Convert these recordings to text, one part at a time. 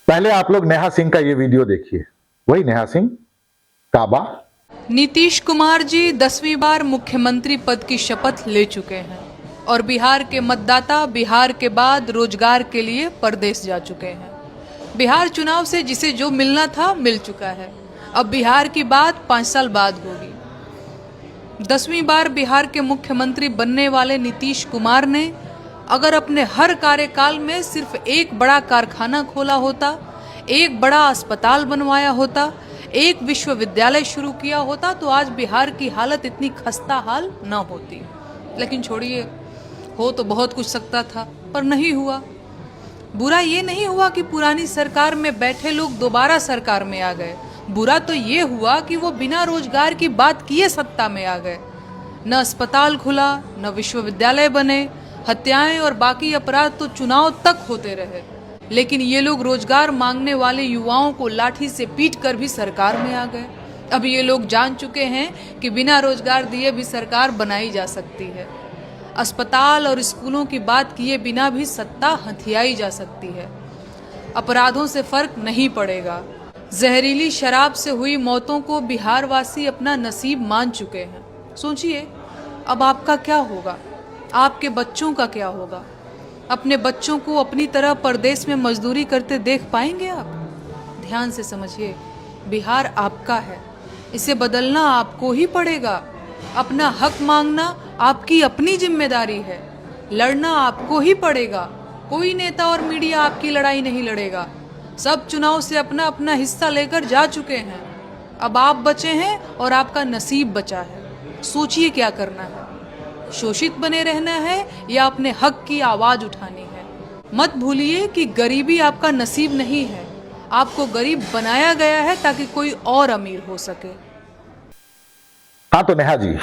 पहले आप लोग नेहा सिंह का ये वीडियो देखिए। वही नेहा सिंह काबा। नीतीश कुमार जी 10वीं बार मुख्यमंत्री पद की शपथ ले चुके हैं और बिहार के मतदाता बिहार के बाद रोजगार के लिए परदेश जा चुके हैं। बिहार चुनाव से जिसे जो मिलना था मिल चुका है। अब बिहार की बात 5 साल बाद होगी। 10वीं बार बिहार के मुख्यमंत्री बनने वाले नीतीश कुमार ने अगर अपने हर कार्यकाल में सिर्फ एक बड़ा कारखाना खोला होता, एक बड़ा अस्पताल बनवाया होता, एक विश्वविद्यालय शुरू किया होता तो आज बिहार की हालत इतनी खस्ता हाल न होती। लेकिन छोड़िए, हो तो बहुत कुछ सकता था पर नहीं हुआ। बुरा ये नहीं हुआ कि पुरानी सरकार में बैठे लोग दोबारा सरकार में आ गए। बुरा तो ये हुआ कि वो बिना रोजगार की बात किए सत्ता में आ गए। न अस्पताल खुला, न विश्वविद्यालय बने, हत्याएं और बाकी अपराध तो चुनाव तक होते रहे। लेकिन ये लोग रोजगार मांगने वाले युवाओं को लाठी से पीट कर भी सरकार में आ गए। अब ये लोग जान चुके हैं कि बिना रोजगार दिए भी सरकार बनाई जा सकती है। अस्पताल और स्कूलों की बात किए बिना भी सत्ता हथियाई जा सकती है। अपराधों से फर्क नहीं पड़ेगा। जहरीली शराब से हुई मौतों को बिहार वासी अपना नसीब मान चुके हैं। सोचिए, अब आपका क्या होगा? आपके बच्चों का क्या होगा? अपने बच्चों को अपनी तरह परदेश में मजदूरी करते देख पाएंगे आप? ध्यान से समझिए, बिहार आपका है, इसे बदलना आपको ही पड़ेगा। अपना हक मांगना आपकी अपनी जिम्मेदारी है। लड़ना आपको ही पड़ेगा। कोई नेता और मीडिया आपकी लड़ाई नहीं लड़ेगा। सब चुनाव से अपना अपना हिस्सा लेकर जा चुके हैं। अब आप बचे हैं और आपका नसीब बचा है। सोचिए क्या करना है। शोषित बने रहना है या अपने हक की आवाज उठानी है? मत भूलिए कि गरीबी आपका नसीब नहीं है। आपको गरीब बनाया गया है ताकि कोई और अमीर हो सके। हाँ तो नेहा जी,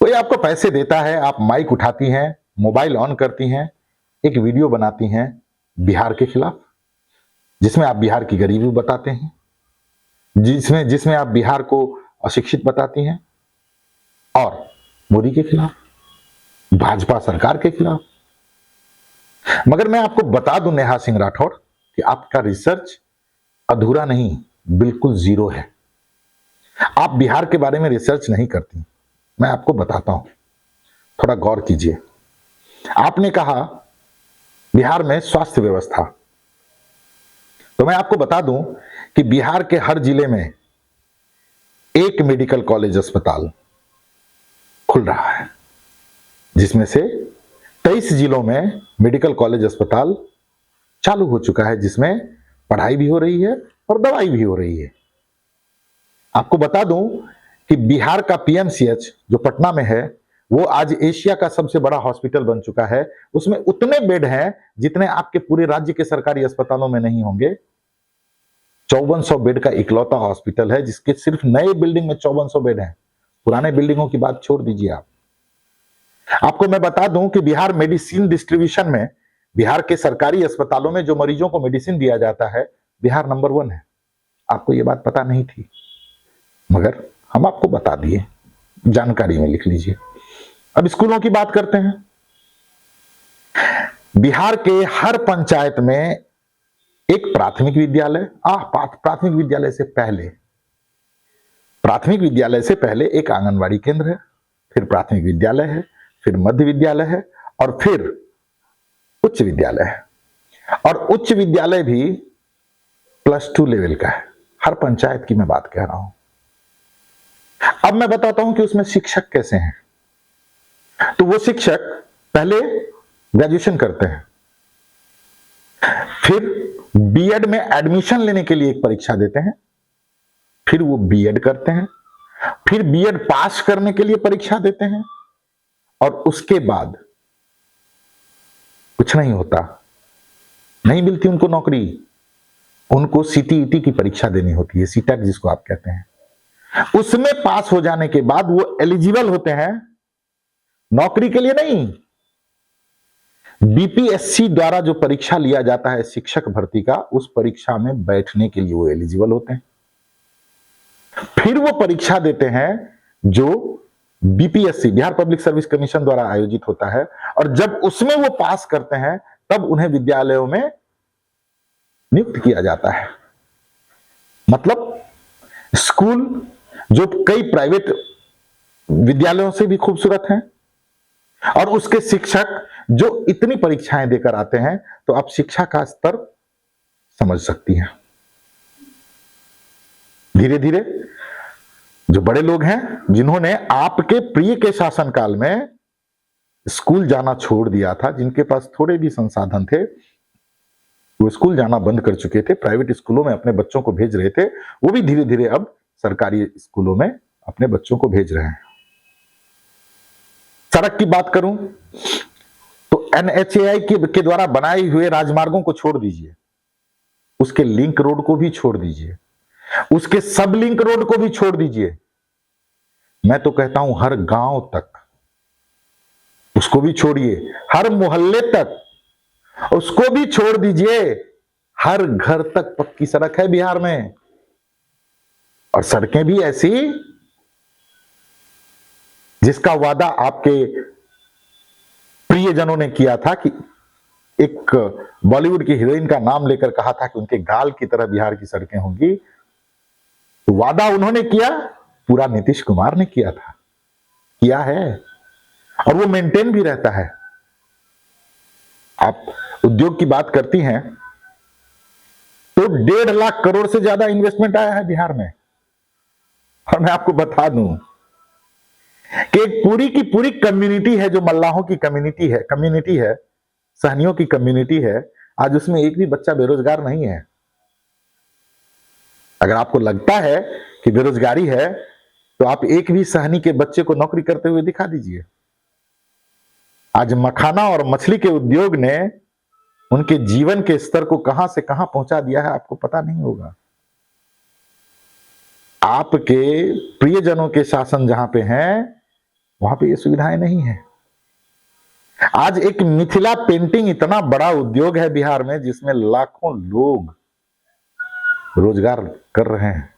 कोई आपको पैसे देता है, आप माइक उठाती हैं, मोबाइल ऑन करती हैं, एक वीडियो बनाती हैं बिहार के खिलाफ, जिसमें आप बिहार की गरीबी बताते हैं, जिसमें आप बिहार को अशिक्षित बताती हैं, और मोदी के खिलाफ, भाजपा सरकार के खिलाफ। मगर मैं आपको बता दूं नेहा सिंह राठौड़ कि आपका रिसर्च अधूरा नहीं, बिल्कुल जीरो है। आप बिहार के बारे में रिसर्च नहीं करती। मैं आपको बताता हूं, थोड़ा गौर कीजिए। आपने कहा बिहार में स्वास्थ्य व्यवस्था, तो मैं आपको बता दूं कि बिहार के हर जिले में एक मेडिकल कॉलेज अस्पताल खुल रहा है, जिसमें से 23 जिलों में मेडिकल कॉलेज अस्पताल चालू हो चुका है, जिसमें पढ़ाई भी हो रही है और दवाई भी हो रही है। आपको बता दूं कि बिहार का पीएमसीएच जो पटना में है, वो आज एशिया का सबसे बड़ा हॉस्पिटल बन चुका है। उसमें उतने बेड हैं जितने आपके पूरे राज्य के सरकारी अस्पतालों में नहीं होंगे। 5400 बेड का इकलौता हॉस्पिटल है, जिसके सिर्फ नए बिल्डिंग में 5400 बेड हैं। पुराने बिल्डिंगों की बात छोड़ दीजिए आप। आपको मैं बता दूं कि बिहार मेडिसिन डिस्ट्रीब्यूशन में, बिहार के सरकारी अस्पतालों में जो मरीजों को मेडिसिन दिया जाता है, बिहार नंबर 1 है। आपको यह बात पता नहीं थी, मगर हम आपको बता दिए, जानकारी में लिख लीजिए। अब स्कूलों की बात करते हैं। बिहार के हर पंचायत में एक प्राथमिक विद्यालय, प्राथमिक विद्यालय से पहले एक आंगनवाड़ी केंद्र है, फिर प्राथमिक विद्यालय है, फिर मध्य विद्यालय है और फिर उच्च विद्यालय है। और उच्च विद्यालय भी +2 लेवल का है। हर पंचायत की मैं बात कह रहा हूं। अब मैं बताता हूं कि उसमें शिक्षक कैसे हैं। तो वो शिक्षक पहले ग्रेजुएशन करते हैं, फिर बीएड में एडमिशन लेने के लिए एक परीक्षा देते हैं, फिर वो बीएड करते हैं, फिर बीएड पास करने के लिए परीक्षा देते हैं, और उसके बाद कुछ नहीं होता, नहीं मिलती उनको नौकरी। उनको सीटीईटी की परीक्षा देनी होती है, सीटेट जिसको आप कहते हैं। उसमें पास हो जाने के बाद वो एलिजिबल होते हैं नौकरी के लिए नहीं। बीपीएससी द्वारा जो परीक्षा लिया जाता है शिक्षक भर्ती का, उस परीक्षा में बैठने के लिए वो एलिजिबल होते हैं। फिर वो परीक्षा देते हैं जो BPSC, Bihar public service commission द्वारा आयोजित होता है, और जब उसमें वो पास करते हैं तब उन्हें विद्यालयों में नियुक्त किया जाता है। मतलब स्कूल जो कई प्राइवेट विद्यालयों से भी खूबसूरत हैं, और उसके शिक्षक जो इतनी परीक्षाएं देकर आते हैं, तो आप शिक्षा का स्तर समझ सकती हैं। धीरे धीरे जो बड़े लोग हैं, जिन्होंने आपके प्रिय के शासनकाल में स्कूल जाना छोड़ दिया था, जिनके पास थोड़े भी संसाधन थे, वो स्कूल जाना बंद कर चुके थे, प्राइवेट स्कूलों में अपने बच्चों को भेज रहे थे, वो भी धीरे धीरे अब सरकारी स्कूलों में अपने बच्चों को भेज रहे हैं। सड़क की बात करूं तो NHAI के द्वारा बनाए हुए राजमार्गों को छोड़ दीजिए, उसके लिंक रोड को भी छोड़ दीजिए, उसके सब लिंक रोड को भी छोड़ दीजिए, मैं तो कहता हूं हर गांव तक उसको भी छोड़िए, हर मोहल्ले तक उसको भी छोड़ दीजिए, हर घर तक पक्की सड़क है बिहार में। और सड़कें भी ऐसी जिसका वादा आपके प्रियजनों ने किया था, कि एक बॉलीवुड की हीरोइन का नाम लेकर कहा था कि उनके गाल की तरह बिहार की सड़कें होंगी। तो वादा उन्होंने किया, पूरा नीतीश कुमार ने किया था, किया है, और वो मेंटेन भी रहता है। आप उद्योग की बात करती हैं तो 1.5 लाख करोड़ से ज्यादा इन्वेस्टमेंट आया है बिहार में। और मैं आपको बता दूं कि एक पूरी की पूरी कम्युनिटी है, जो मल्लाहों की कम्युनिटी है, सहनियों की कम्युनिटी है, आज उसमें एक भी बच्चा बेरोजगार नहीं है। अगर आपको लगता है कि बेरोजगारी है, तो आप एक भी सहनी के बच्चे को नौकरी करते हुए दिखा दीजिए। आज मखाना और मछली के उद्योग ने उनके जीवन के स्तर को कहां से कहां पहुंचा दिया है, आपको पता नहीं होगा। आपके प्रियजनों के शासन जहां पे हैं, वहां पे ये सुविधाएं नहीं है। आज एक मिथिला पेंटिंग इतना बड़ा उद्योग है बिहार में, जिसमें लाखों लोग रोजगार कर रहे हैं,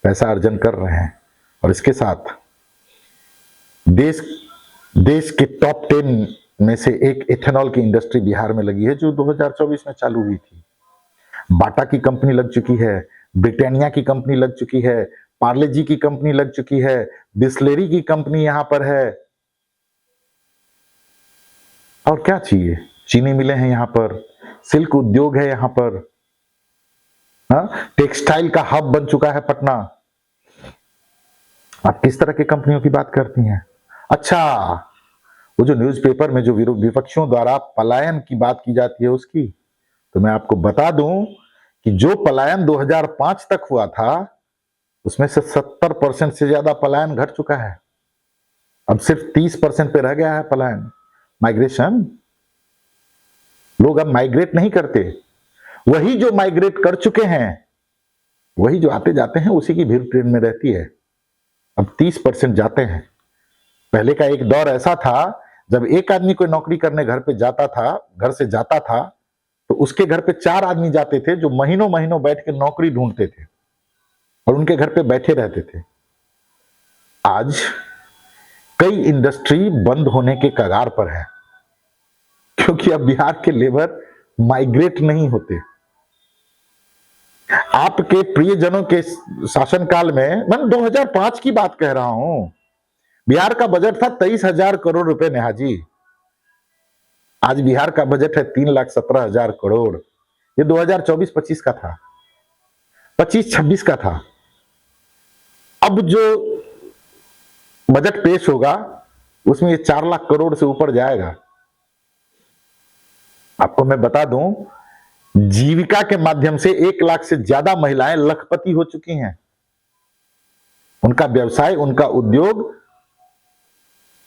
पैसा अर्जन कर रहे हैं, और इसके साथ देश के टॉप 10 में से एक इथेनॉल की इंडस्ट्री बिहार में लगी है, जो 2024 में चालू हुई थी। बाटा की कंपनी लग चुकी है, ब्रिटानिया की कंपनी लग चुकी है, पार्ले जी की कंपनी लग चुकी है, बिस्लेरी की कंपनी यहां पर है, और क्या चाहिए, चीनी मिले हैं यहां पर, सिल्क उद्योग है यहां पर, टेक्सटाइल का हब बन चुका है पटना। आप किस तरह की कंपनियों की बात करती हैं? अच्छा, वो जो न्यूज़पेपर में जो विपक्षियों द्वारा पलायन की बात की जाती है उसकी, तो मैं आपको बता दूं कि जो पलायन 2005 तक हुआ था, उसमें से 70% से ज्यादा पलायन घट चुका है। अब सिर्फ 30% पे रह गया है पलायन, माइग्रेशन। लोग अब माइग्रेट नहीं करते, वही जो माइग्रेट कर चुके हैं, वही जो आते जाते हैं, उसी की भीड़ ट्रेन में रहती है। अब 30% जाते हैं। पहले का एक दौर ऐसा था, जब एक आदमी कोई नौकरी करने घर से जाता था, तो उसके घर पे 4 आदमी जाते थे, जो महीनों महीनों बैठ के नौकरी ढूंढते थे और उनके घर पे बैठे रहते थे। आज कई इंडस्ट्री बंद होने के कगार पर है, क्योंकि अब बिहार के लेबर माइग्रेट नहीं होते। आपके प्रियजनों के शासनकाल में, मैं 2005 की बात कह रहा हूं, बिहार का बजट था 23,000 करोड़ रुपए नेहा जी। आज बिहार का बजट है 3,17,000 करोड़। ये 2024-25 का था, 25-26 का था। अब जो बजट पेश होगा उसमें ये 4 लाख करोड़ से ऊपर जाएगा। आपको मैं बता दूं, जीविका के माध्यम से 1 लाख से ज्यादा महिलाएं लखपति हो चुकी हैं। उनका व्यवसाय, उनका उद्योग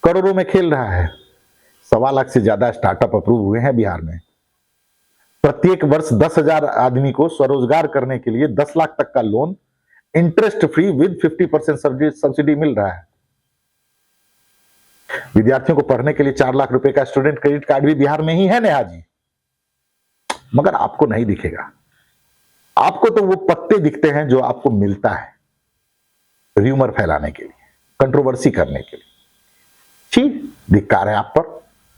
करोड़ों में खेल रहा है। 1.25 लाख से ज्यादा स्टार्टअप अप्रूव हुए हैं बिहार में। प्रत्येक वर्ष 10,000 आदमी को स्वरोजगार करने के लिए 10 लाख तक का loan interest free with 50% subsidy मिल रहा है। विद्यार्थियों को पढ़ने के लिए 4 लाख रुपए का स्टूडेंट क्रेडिट कार्ड भी बिहार में ही है नेहा जी, मगर आपको नहीं दिखेगा। आपको तो वो पत्ते दिखते हैं जो आपको मिलता है र्यूमर फैलाने के लिए, कंट्रोवर्सी करने के लिए। ठीक, धिक्कार है आप पर।